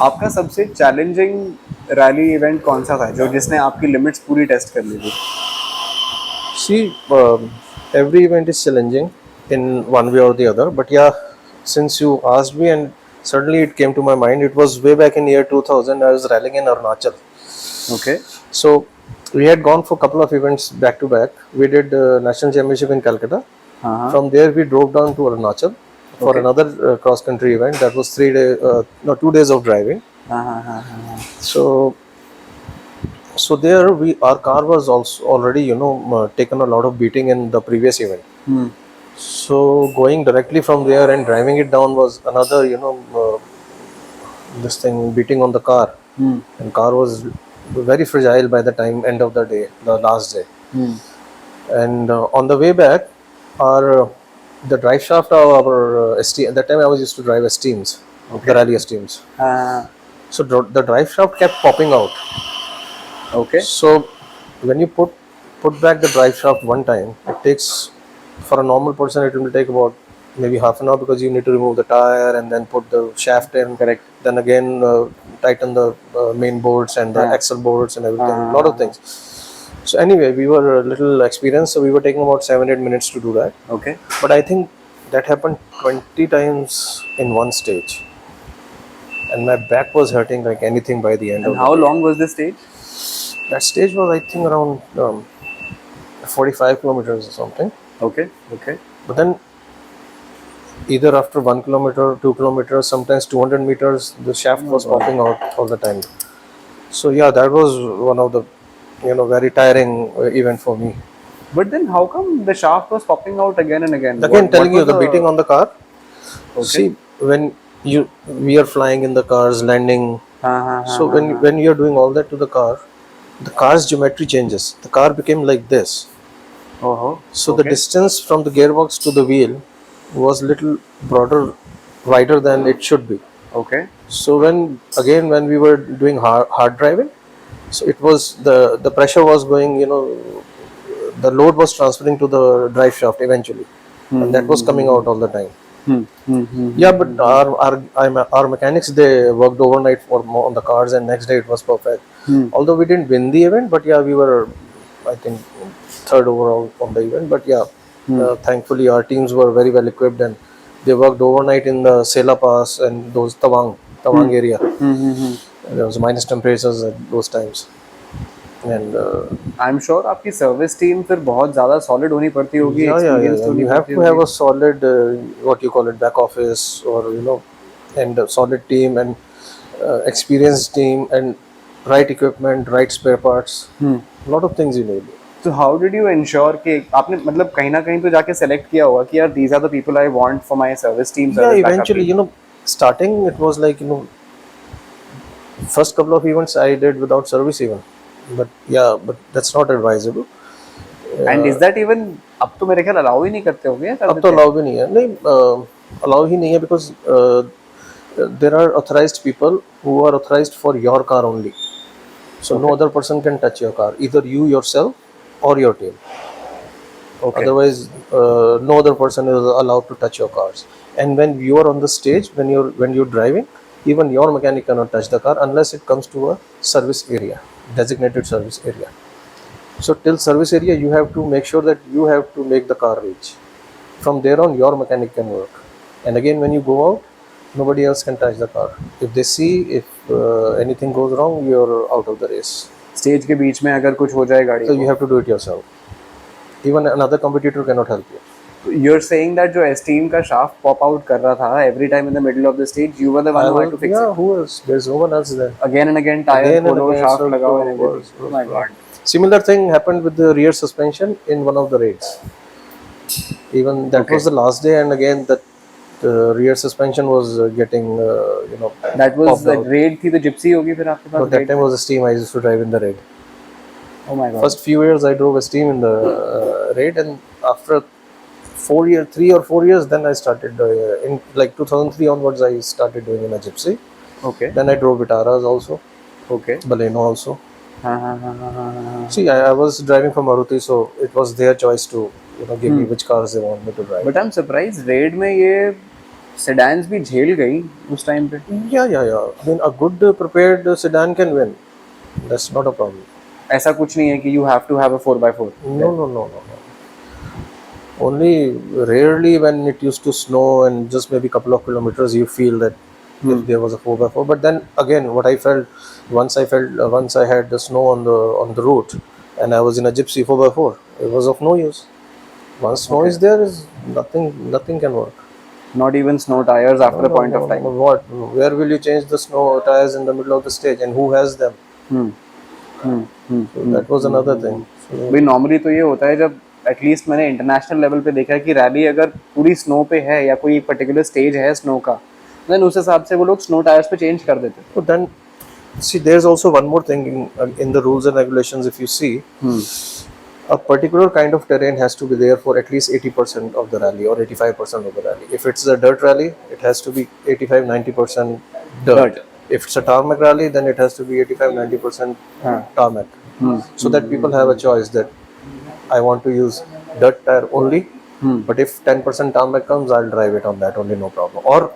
आपका सबसे challenging rally event कौन सा था जो जिसने आपकी लिमिट्स पूरी टेस्ट कर ली थी? See, every event is challenging in one way or the other. But yeah, since you asked me, and suddenly it came to my mind, it was way back in year 2000. I was rallying in Arunachal. Okay. So we had gone for a couple of events back to back. We did national championship in Calcutta. हाँ हाँ. From there, we drove down to Arunachal for Okay. another cross country event. That was 3 days, no, 2 days of driving. हाँ हाँ हाँ हाँ हाँ. So there our car was also already taken a lot of beating in the previous event. So going directly from there and driving it down was another this thing beating on the car. And car was very fragile by the time end of the day, the last day. And on the way back, our the drive shaft of our ST, at that time I was used to drive Esteems, the rally Esteems. So the drive shaft kept popping out. Okay. So when you put back the drive shaft one time, it takes, for a normal person it will take about maybe half an hour, because you need to remove the tire and then put the shaft in. Correct. Then again tighten the main bolts and the axle bolts and everything. A lot of things. So anyway, we were a little experienced, so we were taking about 7-8 minutes to do that. Okay. But I think that happened 20 times in one stage, and my back was hurting like anything by the end of And the how day. long was this stage? That stage was, I think, around 45 kilometers or something. Okay. Okay. But then either after 1 kilometer, 2 kilometers, sometimes 200 meters, the shaft was popping out all the time. So yeah, that was one of the very tiring event for me. But then how come the shaft was popping out again and again? Again, telling you was the beating on the car. Okay. See, when we are flying in the cars, landing. So when you are doing all that to the car's geometry changes. The car became like this. Oh. So the distance from the gearbox to the wheel was little broader, wider than it should be. Okay. So when we were doing hard driving, so it was the pressure was going, the load was transferring to the drive shaft eventually, and that was coming out all the time. Yeah, but our mechanics, they worked overnight on the cars, and next day it was perfect. Although we didn't win the event, but yeah, we were, I think, third overall on the event. But yeah, thankfully our teams were very well equipped, and they worked overnight in the Sela Pass and those Tawang area. There was minus temperatures at those times. And I'm sure आपकी service team फिर बहुत ज़्यादा solid होनी पड़ती होगी. You have to have a solid what you call it, back office, or and a solid team, and experienced team, and right equipment, right spare parts. A lot of things you need. So how did you ensure कि आपने मतलब कहीं ना कहीं तो जाके select किया होगा कि यार these are the people I want for my service team. Yeah, eventually, starting it was like, first couple of events I did without service even. But that's not advisable. And is that even अब तो मेरे ख्याल allow ही नहीं करते होंगे? अब तो allow भी नहीं है. नहीं, allow ही नहीं है, because there are authorized people who are authorized for your car only. So no other person can touch your car, either you yourself or your team. Okay. Otherwise, no other person is allowed to touch your cars. And when you are on the stage, when you're driving, even your mechanic cannot touch the car unless it comes to a service area, designated service area. So till service area, you have to make sure that you have to make the car reach. From there on, your mechanic can work. And again, when you go out, nobody else can touch the car. If they see, if anything goes wrong, you're out of the race. Stage के बीच में अगर कुछ हो जाए गाड़ी So you have to do it yourself. Even another competitor cannot help you. You're saying that जो esteem का shaft pop out कर रहा था every time in the middle of the stage, you were the one who had to fix it. Yeah, who else? There's no one else there. Again and again, tire खोलो, shaft लगाओ and everything. Oh my God. Similar thing happened with the rear suspension in one of the raids. Even that was the last day, and again the rear suspension was getting That was the raid थी तो gypsy होगी फिर आपके पास. No, that time was a steam. I used to drive in the raid. Oh my God. First few years I drove a steam in the raid, and after 3 or 4 years, then I started in like 2003 onwards. I started doing in a gypsy. Okay. Then I drove Vitaras also. Okay. Baleno also. See, I was driving from Maruti, so it was their choice to give me which cars they want me to drive. But I'm surprised raid में ये sedans भी झेल गई उस time पे. Yeah. I mean, a good prepared sedan can win. That's not a problem. ऐसा कुछ नहीं है कि you have to have a 4x4. No. Only rarely when it used to snow and just maybe couple of kilometers, you feel that if there was a 4x4. But then again, what I felt once I had the snow on the route, and I was in a gypsy 4x4, it was of no use. Once snow is there, is nothing can work. Not even snow tires after a point of time. What? Where will you change the snow tires in the middle of the stage, and who has them? So that was another thing. So, भाई normally तो ये होता है जब at least मैंने international level पे देखा है कि रैली अगर पूरी स्नो पे है या कोई पर्टिकुलर स्टेज है स्नो का, देन उस हिसाब से वो लोग स्नो टायर्स पे चेंज कर देते हैं. so then, see, there's also one more thing in the rules and regulations. If you see, a particular kind of terrain has to be there for at least 80% of the rally or 85% of the rally. If it's a dirt rally, it has to be 85-90% dirt. If it's a tarmac rally, then it has to be 85-90% tarmac. So that people have a choice that I want to use dirt tire only, but if 10% tarmac comes, I'll drive it on that only, no problem. Or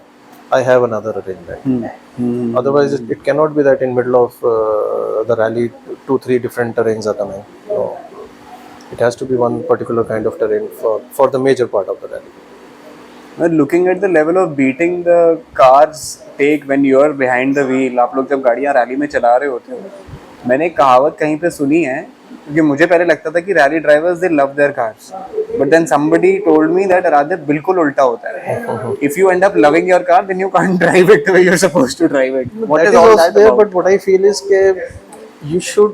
I have another arrangement. Otherwise, it cannot be that in middle of the rally, 2-3 different terrains are coming. No. It has to be one particular kind of terrain for the major part of the rally. Looking at the level of beating the cars take when you are behind the wheel, आप लोग जब गाड़ियाँ rally में चला रहे होते हो, मैंने एक कहावत कहीं पे सुनी है, क्योंकि मुझे पहले लगता था कि rally drivers they love their cars, but then somebody told me that rather बिल्कुल उल्टा होता है. If you end up loving your car then you can't drive it the way you are supposed to drive it. What is all that about? But what I feel is के you should,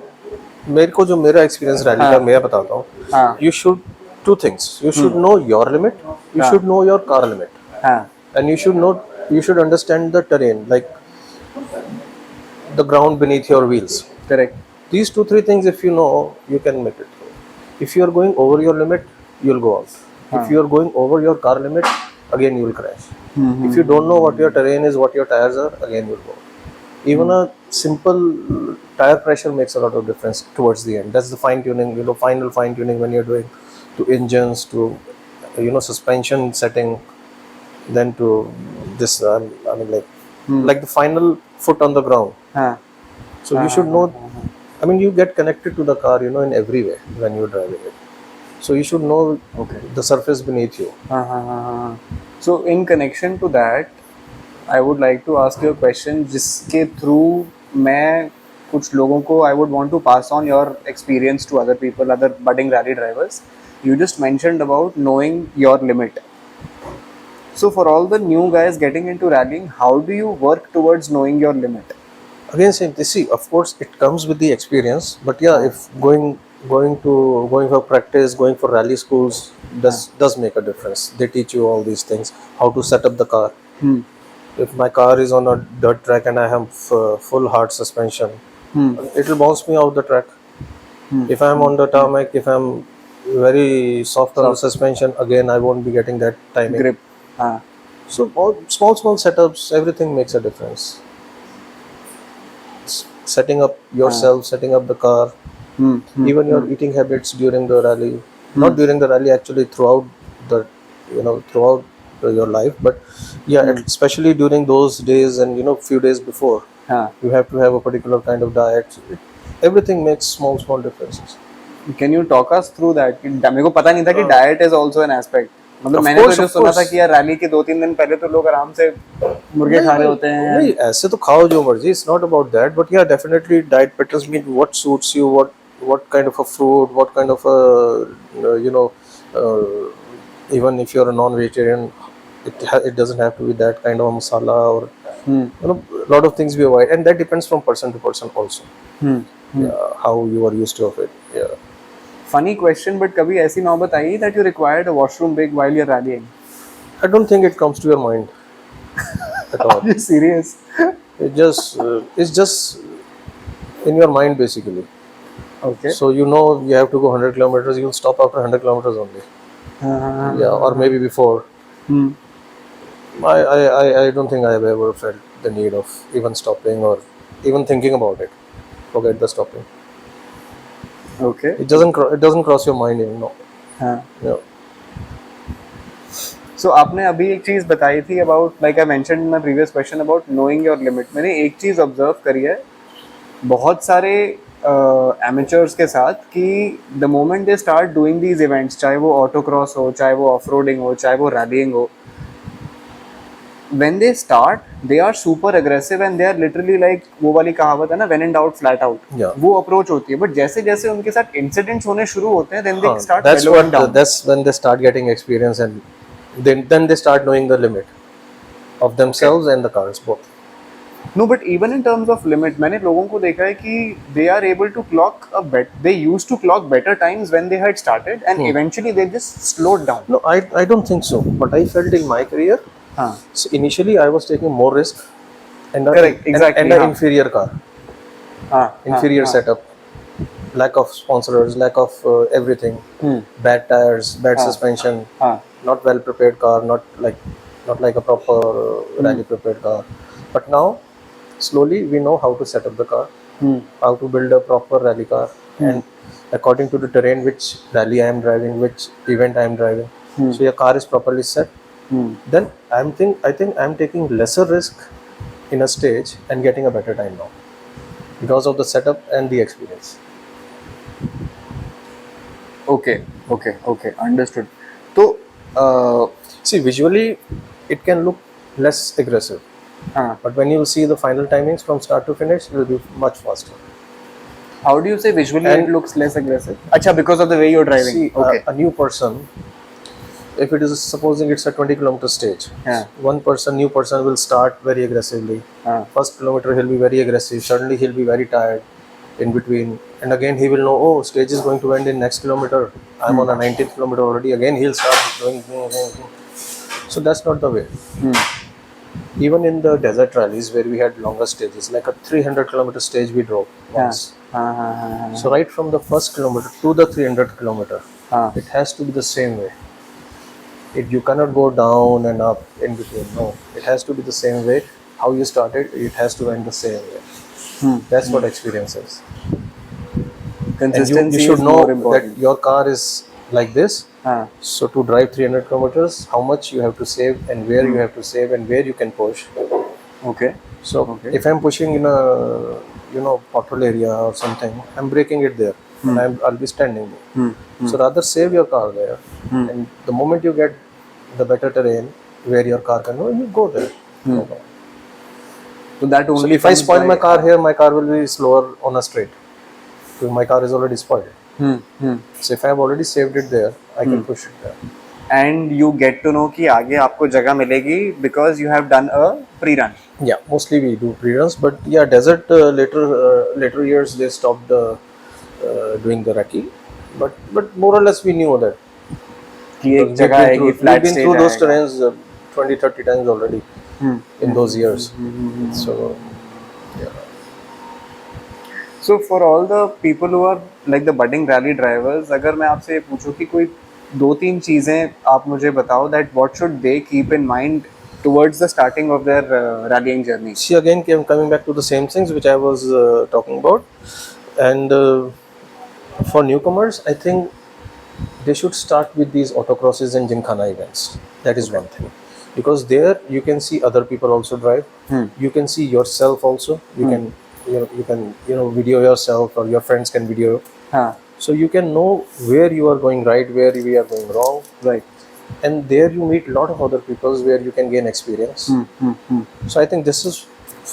मेरे को जो मेरा experience rally का मैं बताता हूँ, you should two things. You should know your limit. You should know your car limit. And you should understand the terrain, like the ground beneath your wheels. Correct. These 2-3 things, if you know, you can make it through. If you are going over your limit, you'll go out. If you are going over your car limit, again you will crash. If you don't know what your terrain is, what your tires are, again you'll go out. Even a simple tire pressure makes a lot of difference towards the end. That's the fine tuning, final fine tuning when you're doing to engines, to suspension setting, then to this I mean like the final foot on the ground. So you should know, I mean, you get connected to the car in every way when you're driving it, so you should know the surface beneath you. So in connection to that, I would like to ask you a question जिसके through मैं कुछ लोगों को I would want to pass on your experience to other people, other budding rally drivers. You just mentioned about knowing your limit. So for all the new guys getting into rallying, how do you work towards knowing your limit? Again, see, of course it comes with the experience, but yeah, if going for practice, going for rally schools does make a difference. They teach you all these things, how to set up the car. If my car is on a dirt track and I have full hard suspension, it will bounce me out the track. If I'm on the tarmac, if I'm very soft on the suspension, again I won't be getting that timing Grip. So all small setups, everything makes a difference. Setting up yourself, setting up the car, even your eating habits during the rally, not during the rally, actually throughout the throughout your life, but yeah, especially during those days and few days before, you have to have a particular kind of diet. Everything makes small differences. Can you talk us through that? मेरे को पता नहीं था कि diet is also an aspect. मतलब मैंने तो जो सुना था कि यार रैली के 2-3 दिन पहले तो लोग आराम से मुर्गे खा रहे होते हैं. नहीं, ऐसे तो खाओ जो मर्जी. It's not about that, but yeah, definitely diet patterns mean what suits you, what kind of a fruit, what kind of a even if you're a non-vegetarian, it doesn't have to be that kind of a masala or a lot of things we avoid, and that depends from person to person also. How you are used to of it. Yeah. Funny question, but कभी ऐसी नौबत आई that you required a washroom break while you're rallying? I don't think it comes to your mind at all. Are you serious? It's just in your mind basically. Okay. So you have to go 100 kilometers, you'll stop after 100 kilometers only. Yeah, or maybe before. I don't think I have ever felt the need of even stopping or even thinking about it. Forget the stopping. Okay. It doesn't cross your mind even. No. Yeah. So आपने अभी एक चीज़ बताई थी about, like I mentioned in my previous question about knowing your limit. मैंने एक चीज़ observe करी है बहुत सारे एमेचर्स के साथ कि the moment they start doing these events, चाहे वो ऑटो क्रॉस हो, चाहे वो ऑफ रोडिंग हो, चाहे वो रैलिंग हो, when they start they are super aggressive and they are literally like, वो वाली कहावत है ना, when in doubt flat out. Yeah. वो अप्रोच होती है, बट जैसे जैसे उनके साथ इंसिडेंट्स होने शुरू होते हैं then they start That's mellowing what down. that's when they start getting experience, and then they start knowing the limit of themselves and the cars both. No, but even in terms of limit, मैंने लोगों को देखा है कि they are able to clock a bet. They used to clock better times when they had started, and eventually they just slowed down. No, I don't think so. But I felt in my career, हाँ. so initially I was taking more risk, and Correct, exactly, and an हाँ. inferior car, हाँ, inferior हाँ, setup, lack of sponsors, lack of everything, bad tires, bad suspension, हाँ. not well prepared car, not like a proper rally prepared car. But now slowly we know how to set up the car, how to build a proper rally car, and according to the terrain, which rally I am driving, which event I am driving, so your car is properly set. Then I think I'm taking lesser risk in a stage and getting a better time now because of the setup and the experience. Okay, understood. तो See, visually it can look less aggressive, हाँ. but when you see the final timings from start to finish, it will be much faster. How do you say visually And- it looks less aggressive? अच्छा, because of the way you're driving. See, Okay. a new person, if it is supposing it's a 20-kilometer stage, Yeah. new person will start very aggressively. First kilometer he'll be very aggressive. Suddenly he'll be very tired in between, and again he will know, oh, stage is going to end in next kilometer. I'm on a 19th kilometer already. Again he'll start going. So that's not the way. Even in the desert rallies where we had longer stages, like a 300-kilometer stage we drove once. So right from the first kilometer to the 300th kilometer, it has to be the same way. You cannot go down and up in between. No, it has to be the same way. How you started, it has to end the same way. That's what experience is. And Consistency you should is know more important. that your car is like this. हाँ. So to drive 300 kilometers, how much you have to save and where you have to save and where you can push. Okay. So if I'm pushing in a pothole area or something, I'm braking it there and I'll be standing there. So rather save your car there, and the moment you get the better terrain where your car can go, you go there. No problem. So that So only if I comes spoil by- my car here, my car will be slower on a straight. So my car is already spoiled. So if I have already saved it there, I can push it there. and you get to know कि आगे आपको जगह मिलेगी because you have done a pre-run. Yeah, mostly we do pre-runs, but yeah, desert later years they stopped doing the recce, but more or less we knew that. कि एक जगह आएगी, We've flat been stage through those आएगा. terrains 20-30 times already in those years. So So for all the people who are like the budding rally drivers, अगर मैं आपसे ये पूछूं कि कोई दो तीन चीजें आप मुझे बताओ that what should they keep in mind towards the starting of their rallying journey. see, again coming back to the same things which I was talking about, and for newcomers, I think they should start with these autocrosses and gymkhana events. That is one thing, because there you can see other people also drive. You can see yourself also. You can video yourself, or your friends can video. हाँ. So you can know where you are going right, where we are going wrong, Right. and there you meet a lot of other people where you can gain experience. So I think this is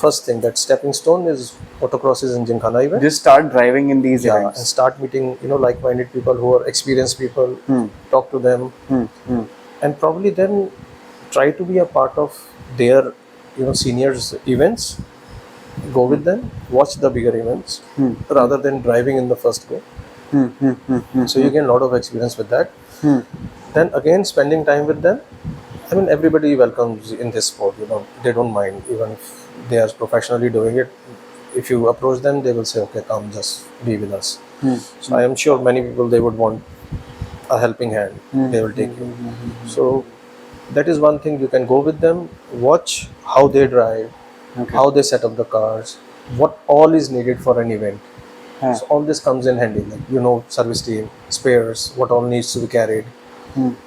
first thing, that stepping stone is autocrosses and gymkhana events. Just start driving in these And events. start meeting like-minded people who are experienced people. Talk to them, and probably then try to be a part of their seniors events. Go with them, watch the bigger events rather than driving in the first go. So you gain a lot of experience with that. Then again, spending time with them. I mean, everybody welcomes in this sport. They don't mind even if they are professionally doing it. If you approach them, they will say, "Okay, come, just be with us." So I am sure many people, they would want a helping hand. They will take you. So that is one thing. You can go with them, watch how they drive, how they set up the cars, what all is needed for an event. So all this comes in handy, like service team, spares, what all needs to be carried.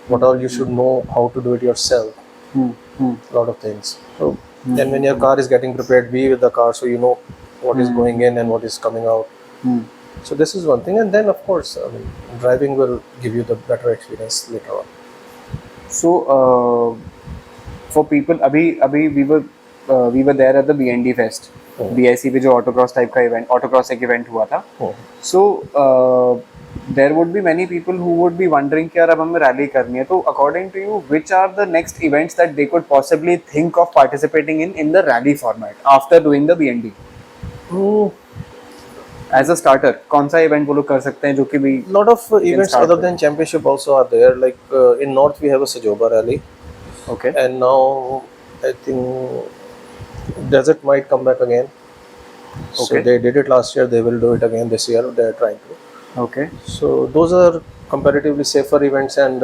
what all you should know, how to do it yourself, a lot of things. So then when your car is getting prepared, be with the car so you know what is going in and what is coming out. So this is one thing, and then of course, I mean, driving will give you the better experience later on. So for people, अभी we were there at the BND Fest, BIC पे जो autocross type का event, autocross एक event हुआ था. So there would be many people who would be wondering कि यार अब हमें rally करनी है, तो according to you, which are the next events that they could possibly think of participating in the rally format after doing the BND? As a starter, कौन सा event वो लोग कर सकते हैं जो कि भी lot of events other than championship also are there. Like in North we have a Sajoba rally. Okay. And now I think Desert might come back again. So Okay. they did it last year, they will do it again this year. They are trying to. Okay. So those are comparatively safer events and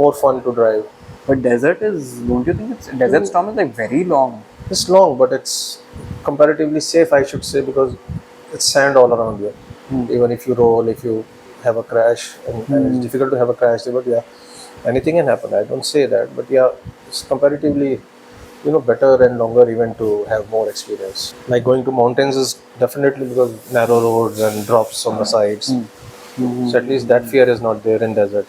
more fun to drive. But desert is, don't you think it's desert storm is like very long? It's long, but it's comparatively safe, I should say, because it's sand all around you. Even if you roll, if you have a crash, and it's difficult to have a crash there, but yeah, anything can happen. I don't say that, but yeah, it's comparatively, better and longer event to have more experience. Like going to mountains is definitely because narrow roads and drops on the sides. So at least that fear is not there in desert.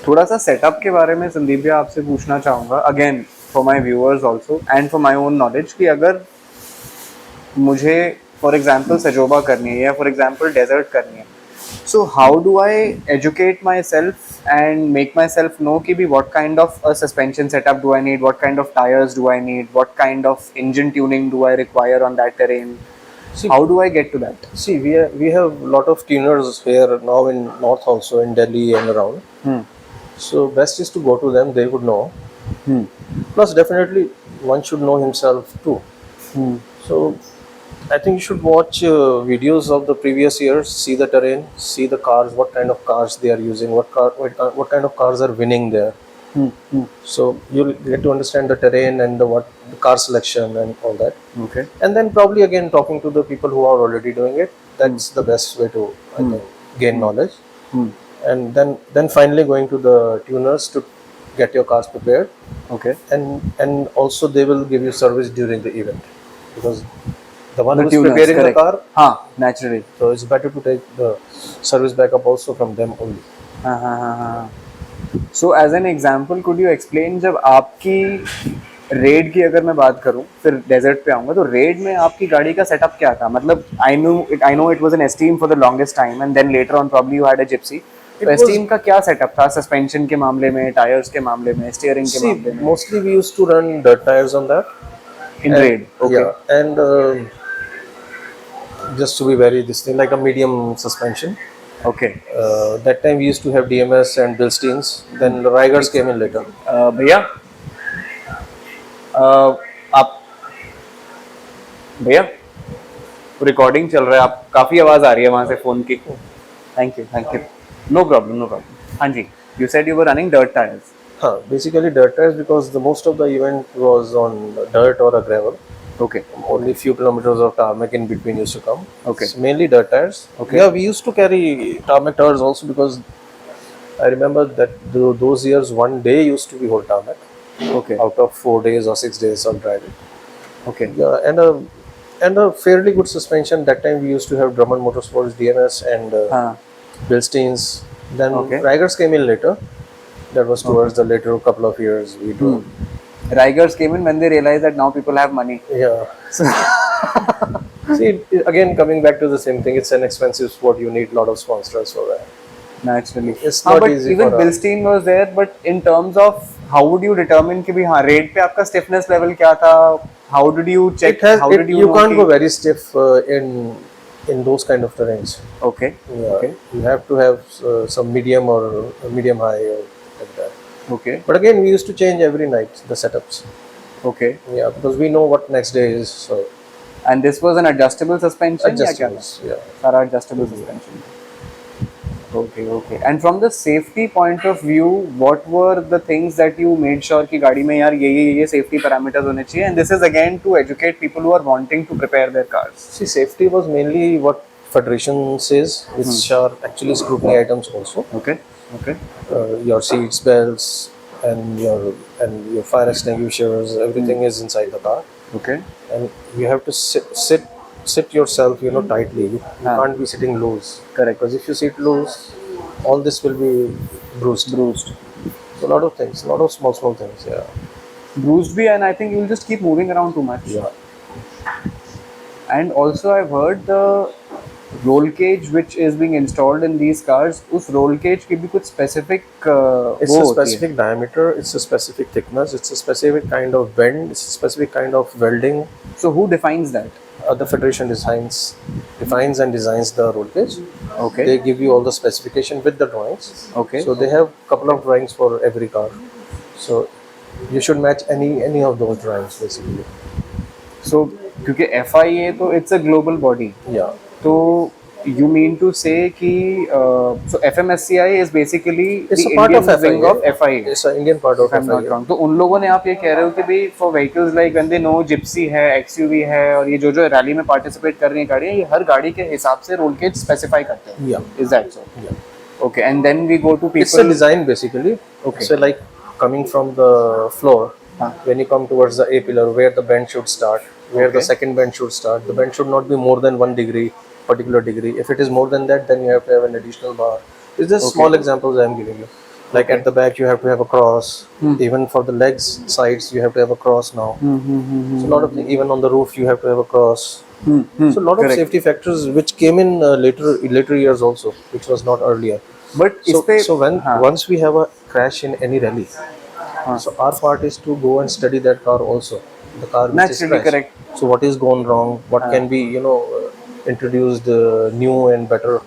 थोड़ा सा setup के बारे में संदीप भैया आपसे पूछना चाहूँगा, again for my viewers also and for my own knowledge, कि अगर मुझे फॉर एग्जांपल सजोबा करनी है या फॉर एग्जांपल डेजर्ट करनी है, so how do I educate myself and make myself know कि भी what kind of a suspension setup do I need, what kind of tyres do I need, what kind of engine tuning do I require on that terrain? How do I get to that? See, we have a lot of tuners here now in North also, in Delhi and around. So best is to go to them, they would know. Plus definitely one should know himself too. So I think you should watch videos of the previous years, see the terrain, see the cars, what kind of cars they are using, what kind of cars are winning there. So you'll get to understand the terrain and the car selection and all that. Okay. And then probably again talking to the people who are already doing it. That's the best way to I think, gain knowledge. And then finally going to the tuners to get your cars prepared. Okay. And also they will give you service during the event, because the one who's tuners, preparing correct. the car, naturally. so it's better to take the service backup also from them only. So as an example, could you explain, जब आपकी red की अगर मैं बात करूं, फिर desert पे आऊंगा, तो रेड में आपकी गाड़ी का सेटअप क्या था? मतलब I know it was an Esteem for the longest time, and then later on probably you had a Gypsy. तो Esteem का क्या सेटअप था सस्पेंशन के मामले में, टायर्स के मामले में, स्टीयरिंग के मामले में? Mostly we used to run dirt tires on that. In raid. Okay. Yeah, and just to be very distinct, like a medium suspension. Okay. That time we used to have DMS and Bilsteins. Then the Rigers came in later. भैया आप भैया recording चल रहा है, आप काफ़ी आवाज़ आ रही है वहाँ से फ़ोन की. Thank you. No problem. हाँ जी, you said you were running dirt tyres. Basically dirt tires, because the most of the event was on dirt or a gravel. Okay. Only few kilometers of tarmac in between used to come. Okay. It's mainly dirt tires. Okay. Yeah, we used to carry tarmac tires also, because I remember that those years one day used to be whole tarmac. Okay. Out of 4 days or 6 days of driving. Okay. Yeah, and a fairly good suspension. That time we used to have Drummond Motorsports DMS and Bilsteins. Then Rigers came in later. That was towards the later couple of years we do. Rigers came in when they realized that now people have money. Yeah. See, again coming back to the same thing, it's an expensive sport. You need a lot of sponsors for that. Naturally. It's not but easy even for Bilstein was there, but in terms of how would you determine कि भी हाँ red पे आपका stiffness level क्या था? How did you check? How did you you know can't कि... go very stiff in those kind of terrains. Okay. Yeah. Okay. You have to have some medium or medium high or like that. Okay. But again, we used to change every night the setups. Okay. Yeah, because we know what next day is. So. And this was an adjustable suspension? Adjustables, yeah. सारा adjustable suspension. Okay. And from the safety point of view, what were the things that you made sure कि गाड़ी में यार ये safety parameters होने चाहिए? And this is again to educate people who are wanting to prepare their cars. See, safety was mainly what federation says, which are actually scrutiny items also. Okay. Okay. Your seats, belts, and your fire extinguishers, everything is inside the car, Okay. and you have to sit yourself, tightly. You can't be sitting loose. Correct. Because if you sit loose, all this will be bruised. Bruised. So a lot of things, a lot of small things. Yeah. Bruised bhi, and I think you'll just keep moving around too much. Yeah. And also I've heard the roll cage which is being installed in these cars, उस roll cage की भी कुछ specific It's वो a होती है. specific diameter, it's a specific thickness, it's a specific kind of bend, it's a specific kind of welding. So who defines that? The federation defines and designs the roll cage. Okay. They give you all the specification with the drawings. Okay. So they have couple of drawings for every car. So you should match any of those drawings basically. So क्योंकि FIA तो it's a global body. Yeah. तो you mean to say कि so FMSCI is basically It's the a part Indian of wing FIA. of FIA. It's an Indian part of If I'm not FIA. wrong. तो उन लोगों ने आप ये कह रहे हो कि भाई for vehicles like when they know Gypsy है, XUV है और ये जो रैली में participate कर रही हैं गाड़ियाँ, ये हर गाड़ी के हिसाब से roll cage specify करते हैं. Yeah. Is that so? Yeah. Okay, and then we go to people. It's a design basically. Okay. So like coming from the floor, when you come towards the A pillar where the bend should start, where the second bend should start, the bend should not be more than 1 degree, particular degree. If it is more than that, then you have to have an additional bar. It's just small examples I am giving you. Like at the back, you have to have a cross. Even for the legs sides, you have to have a cross now. So a lot of things. Even on the roof, you have to have a cross. So a lot of safety factors which came in later years also, which was not earlier. But So when once we have a crash in any rally, so our part is to go and study that car also. The car which is Naturally, crashed. correct. So what is gone wrong? What can be introduced new and better?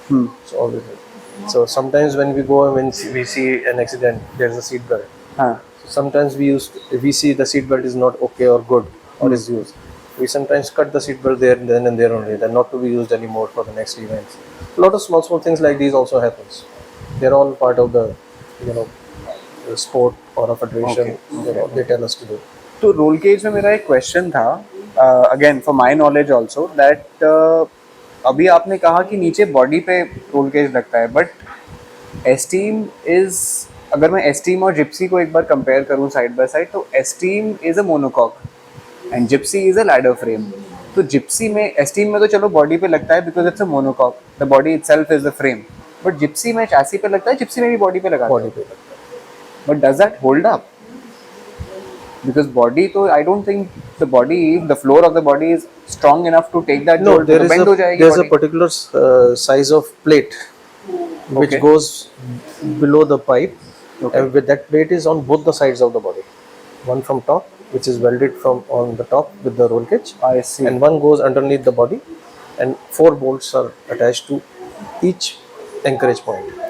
So all this. So sometimes when we go and when we see an accident, there's a seat belt. So sometimes we see the seat belt is not okay or good or is used. We sometimes cut the seat belt there and then and there only, then not to be used anymore for the next events. A lot of small things like these also happens. They're all part of the the sport or a federation. They tell us to do. तो role cage में मेरा एक question था again for my knowledge also that अभी आपने कहा कि नीचे बॉडी पे रोल केज लगता है बट एस्टीम इज अगर मैं एस्टीम और जिप्सी को एक बार कंपेयर करूं साइड बाय साइड तो esteem is a monocoque and Gypsy is a ladder frame. तो जिप्सी में एस्टीम में तो चलो बॉडी पे लगता है because it's a monocoque, the body itself is the frame, but Gypsy में चैसी पे लगता है, जिप्सी में भी बॉडी पे लगा Body पे. But does that hold up? Because body, so I don't think the body, the floor of the body is strong enough to take that No, jolt. there तो is bend हो जाएगी there's a body. particular size of plate which Okay. goes below the pipe, and with that plate is on both the sides of the body. One from top, which is welded from on the top with the roll cage, I see. and one goes underneath the body, and 4 bolts are attached to each anchorage point.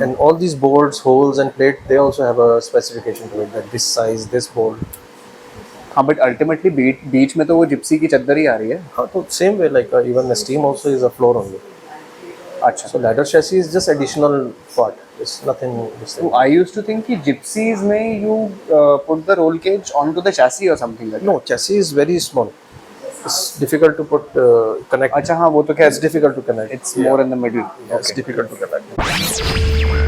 And all these bolts, holes and plate, they also have a specification to it that this size, this bolt. हाँ, but ultimately बीच में तो वो Gypsy की चद्दर ही आ रही है. So same way, like even the steam also is a floor only. अच्छा. So ladder chassis is just additional part. It's nothing. So I used to think कि gypsies में you put the roll cage onto the chassis or something like that. No, chassis is very small. It's difficult to put connect. अच्छा हाँ वो तो क्या It's difficult to connect. It's more in the middle. It's difficult to connect.